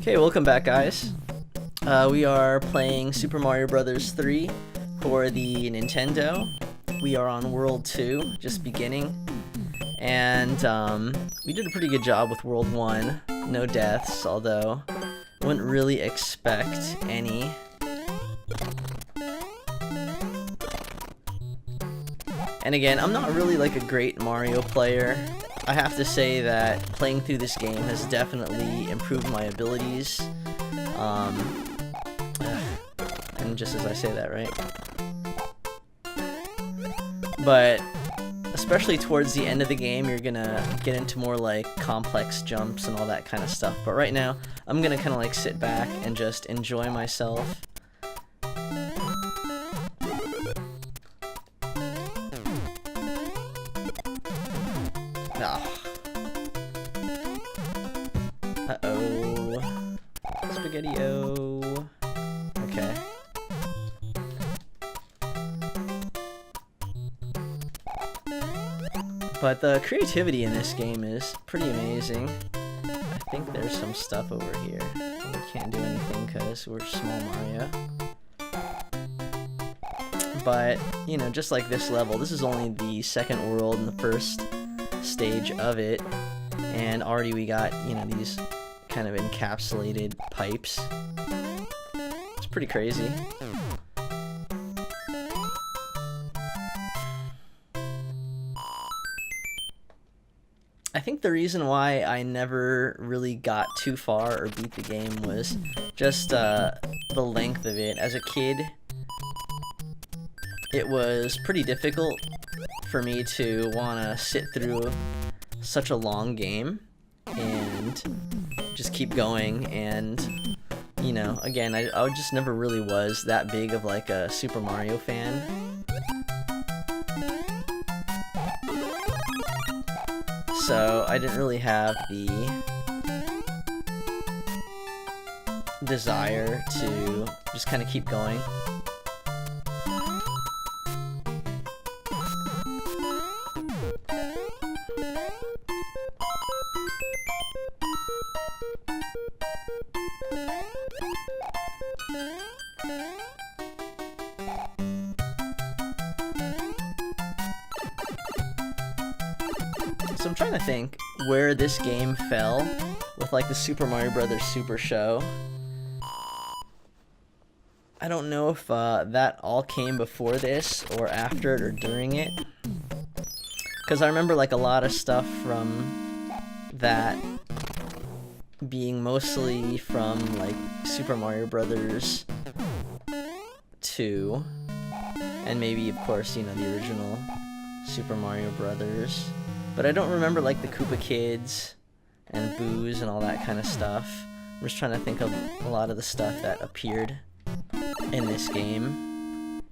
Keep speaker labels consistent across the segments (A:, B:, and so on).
A: Okay, welcome back, guys. We are playing Super Mario Bros. 3 for the Nintendo. We are on World 2, just beginning. And we did a pretty good job with World 1. No deaths, although I wouldn't really expect any. And again, I'm not really like a great Mario player. I have to say that playing through this game has definitely improved my abilities. And just as I say that, right? But especially towards the end of the game, you're gonna get into more like complex jumps and all that kind of stuff. But right now, I'm gonna kind of like sit back and just enjoy myself. Uh-oh. Spaghetti-o. Okay. But the creativity in this game is pretty amazing. I think there's some stuff over here. We can't do anything because we're small Mario. But, you know, just like this level, this is only the second world and the first stage of it. And already we got, you know, these kind of encapsulated pipes. It's pretty crazy. I think the reason why I never really got too far or beat the game was just the length of it. As a kid, it was pretty difficult for me to want to sit through such a long game and just keep going. And, you know, again, I just never really was that big of like a Super Mario fan. So I didn't really have the desire to just kind of keep going. So I'm trying to think where this game fell with like the Super Mario Bros. Super Show. I don't know if that all came before this or after it or during it. Because I remember like a lot of stuff from that being mostly from like Super Mario Bros. 2. And maybe, of course, you know, the original Super Mario Brothers. But I don't remember like the Koopa Kids and Boos and all that kind of stuff. I'm just trying to think of a lot of the stuff that appeared in this game.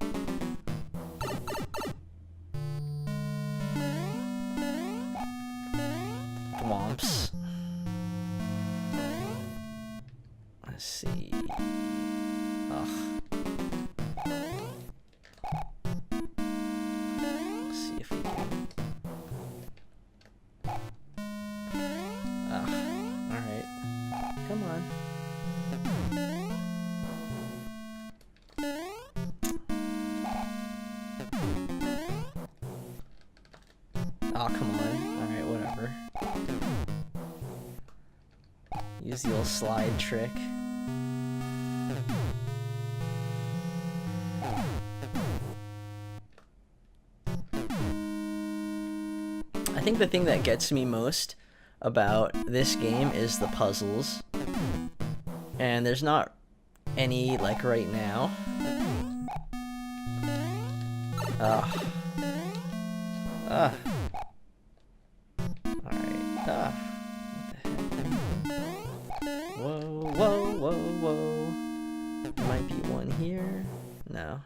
A: Thwomps. Let's see. Ugh. Let's see if we can. Alright. Come on. Oh, come on. Alright, whatever. Use the old slide trick. I think the thing that gets me most about this game is the puzzles, and there's not any like right now. Alright. What the heck? Whoa, whoa, whoa, whoa. There might be one here. No.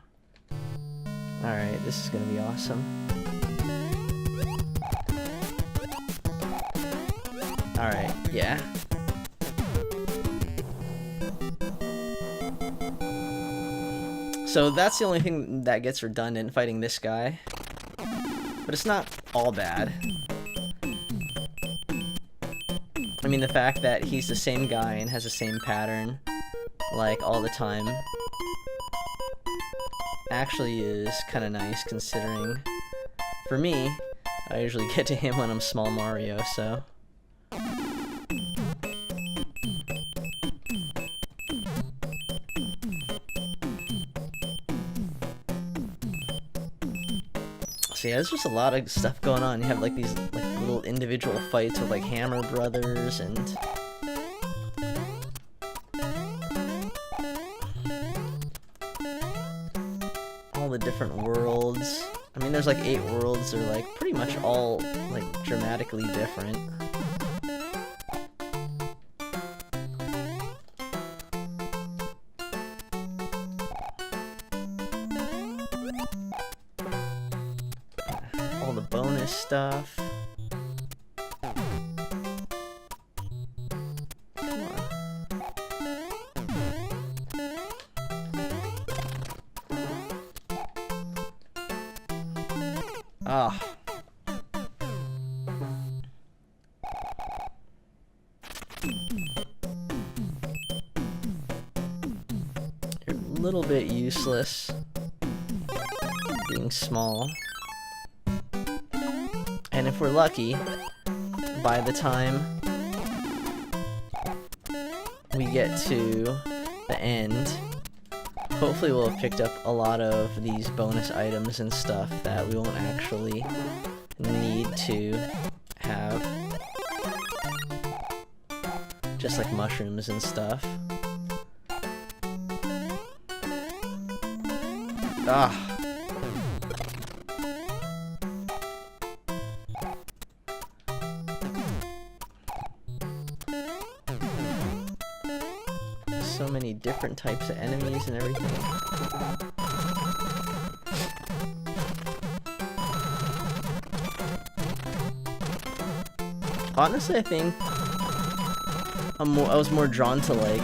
A: Alright, this is gonna be awesome. Alright, yeah. So that's the only thing that gets redundant, fighting this guy. But it's not all bad. I mean, the fact that he's the same guy and has the same pattern, like, all the time, actually is kind of nice, considering, for me, I usually get to him when I'm Small Mario, so... So yeah, there's just a lot of stuff going on. You have like these like little individual fights with like Hammer Brothers and all the different worlds. I mean, there's like 8 worlds. They're like pretty much all like dramatically different. All the bonus stuff. Come on. Ah. You're a little bit useless being small. And if we're lucky, by the time we get to the end, hopefully we'll have picked up a lot of these bonus items and stuff that we won't actually need to have. Just like mushrooms and stuff. Ah. So many different types of enemies and everything. Honestly, I think I was more drawn to like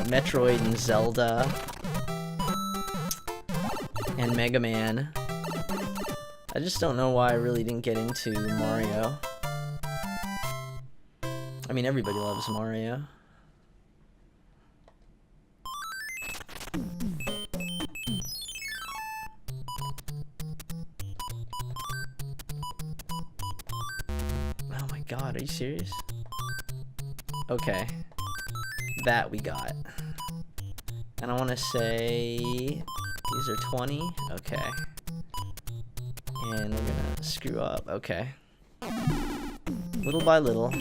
A: Metroid and Zelda and Mega Man. I just don't know why I really didn't get into Mario. I mean, everybody loves Mario. Oh my god, are you serious? Okay. That we got. And I want to say these are 20. Okay. And we're gonna screw up. Okay. Little by little.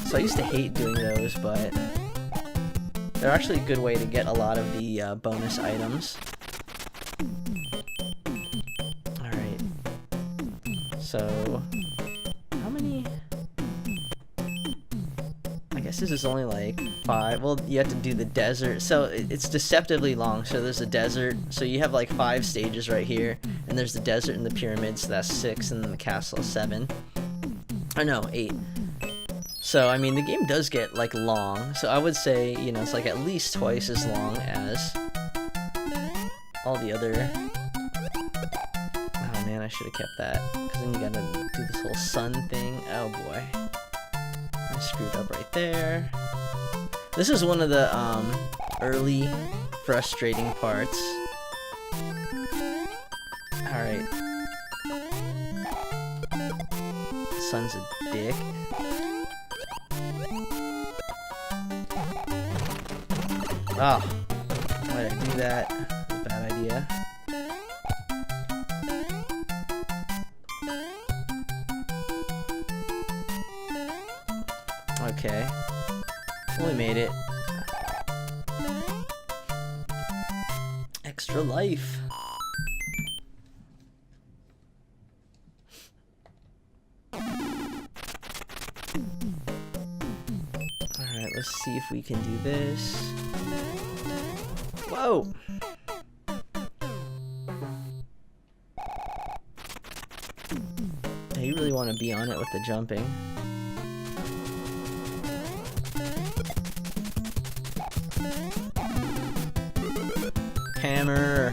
A: So I used to hate doing those, but they're actually a good way to get a lot of the bonus items. Alright. So, how many? I guess this is only like 5. Well, you have to do the desert. So it's deceptively long. So there's a desert. So you have like 5 stages right here. And there's the desert and the pyramids. So that's 6. And then the castle 7. Or no, 8. So, I mean, the game does get, like, long. So I would say, you know, it's, like, at least twice as long as all the other... Oh, man, I should have kept that. Because then you gotta do this whole sun thing. Oh, boy. I screwed up right there. This is one of the, early frustrating parts. Alright. Sun's a dick. Oh, why did I do that? Bad idea. Okay. We made it. Extra life. Alright, let's see if we can do this. Whoa! Yeah, you really want to be on it with the jumping. Hammer!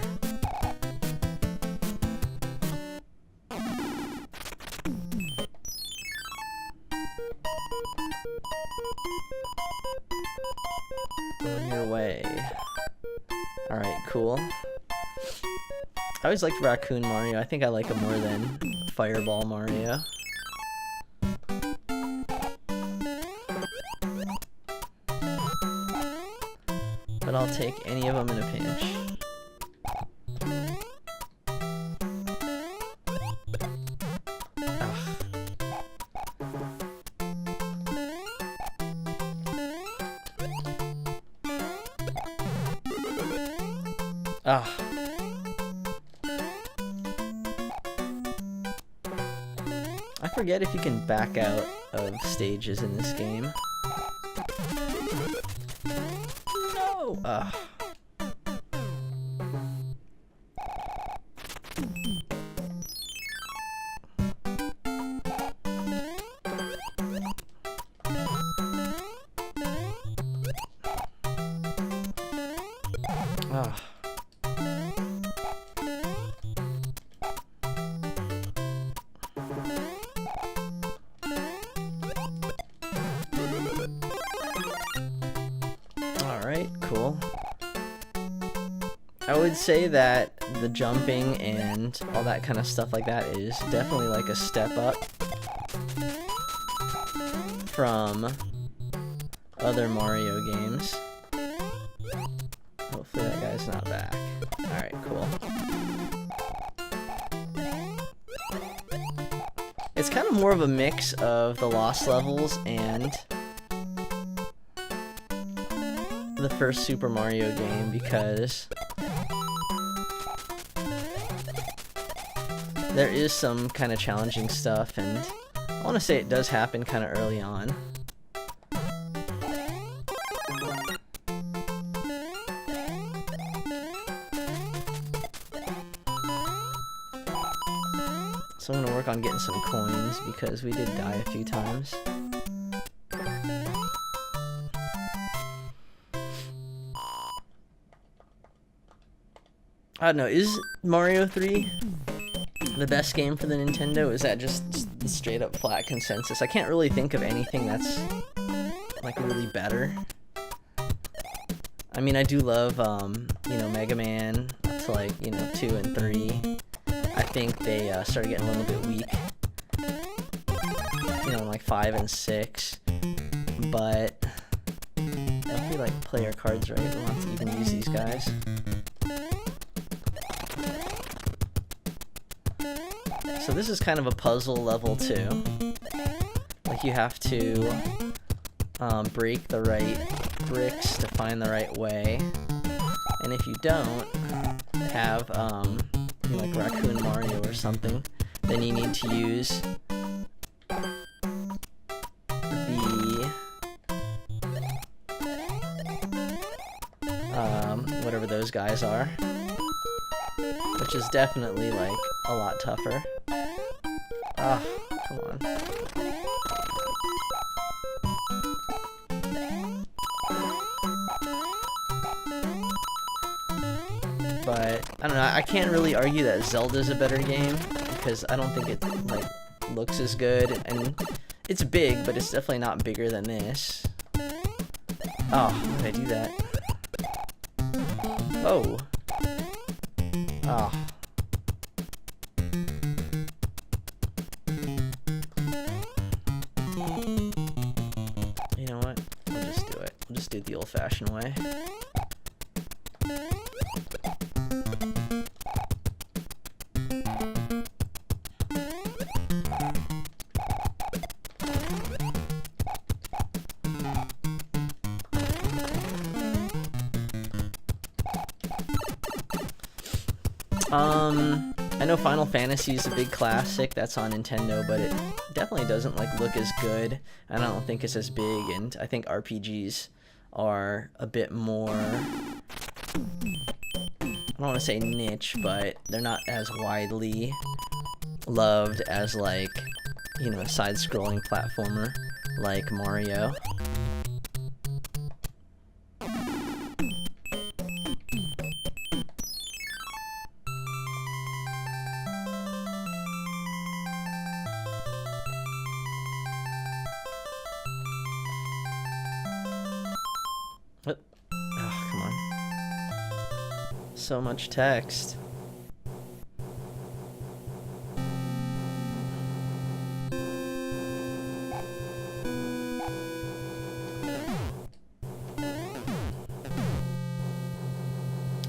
A: On your way. Alright, cool. I always liked Raccoon Mario. I think I like him more than Fireball Mario. But I'll take any of them in a pinch. Ah. I forget if you can back out of stages in this game. No! Ah. Ah. Alright, cool. I would say that the jumping and all that kind of stuff like that is definitely like a step up from other Mario games. Hopefully that guy's not back. Alright, cool. It's kind of more of a mix of the Lost Levels and the first Super Mario game, because there is some kind of challenging stuff, and I want to say it does happen kind of early on. So I'm going to work on getting some coins, because we did die a few times. I don't know, is Mario 3 the best game for the Nintendo? Is that just the straight up flat consensus? I can't really think of anything that's like really better. I mean, I do love, you know, Mega Man up to like, you know, 2 and 3. I think they started getting a little bit weak, you know, like 5 and 6. But if we like play our cards right, we'll have to even use these guys. So this is kind of a puzzle level too. Like you have to break the right bricks to find the right way, and if you don't have you know, like Raccoon Mario or something, then you need to use the whatever those guys are, which is definitely like a lot tougher. Ah, come on. But I don't know, I can't really argue that Zelda's a better game, because I don't think it like looks as good, and it's big, but it's definitely not bigger than this. Oh, how did I do that? Oh. Oh. You know what? We'll just do it. We'll just do it the old-fashioned way. I know Final Fantasy is a big classic that's on Nintendo, but it definitely doesn't like look as good, and I don't think it's as big, and I think RPGs are a bit more, I don't want to say niche, but they're not as widely loved as like, you know, a side-scrolling platformer like Mario. So much text.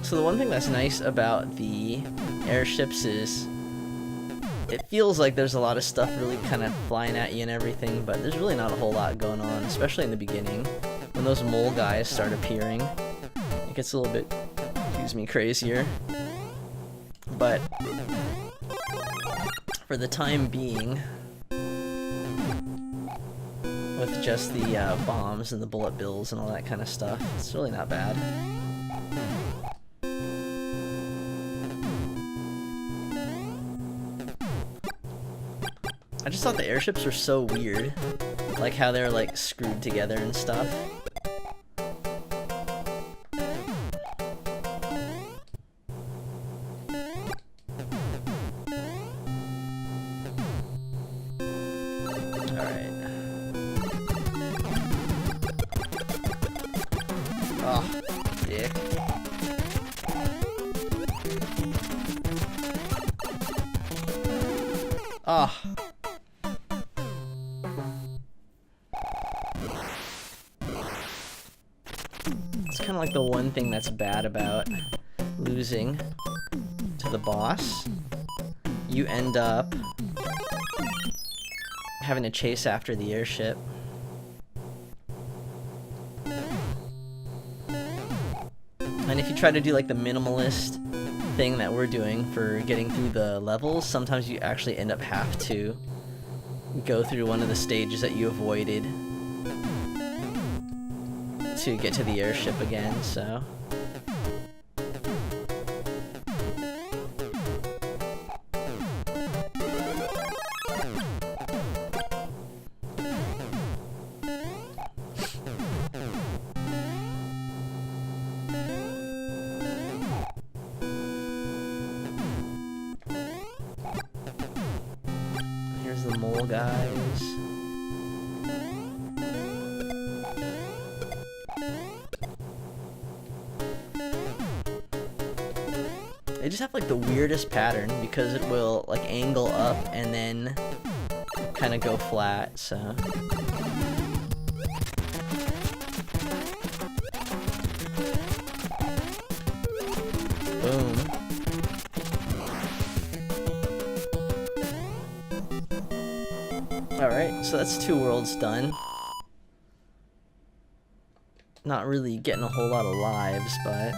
A: So the one thing that's nice about the airships is it feels like there's a lot of stuff really kind of flying at you and everything, but there's really not a whole lot going on, especially in the beginning. When those mole guys start appearing, it gets a little bit, excuse me, crazier. But for the time being, with just the bombs and the bullet bills and all that kind of stuff, it's really not bad. I just thought the airships were so weird, like how they're like screwed together and stuff. Alright. Oh, dick. Oh. It's kind of like the one thing that's bad about losing to the boss. You end up having to chase after the airship. And if you try to do like the minimalist thing that we're doing for getting through the levels, sometimes you actually end up have to go through one of the stages that you avoided to get to the airship again, so. Here's the mole guys. They just have like the weirdest pattern because it will like angle up and then kind of go flat, so. Boom. Alright, so that's 2 worlds done. Not really getting a whole lot of lives, but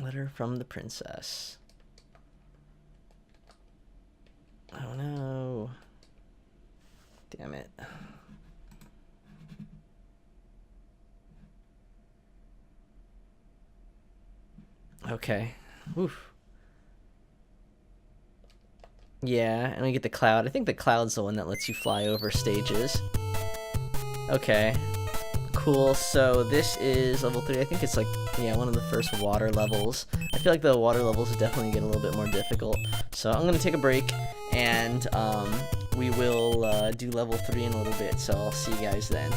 A: letter from the princess. Oh no. Damn it. Okay. Oof. Yeah, and we get the cloud. I think the cloud's the one that lets you fly over stages. Okay. Cool, so this is level 3. I think it's like, yeah, one of the first water levels. I feel like the water levels definitely get a little bit more difficult. So I'm gonna take a break, and we will do level 3 in a little bit, so I'll see you guys then.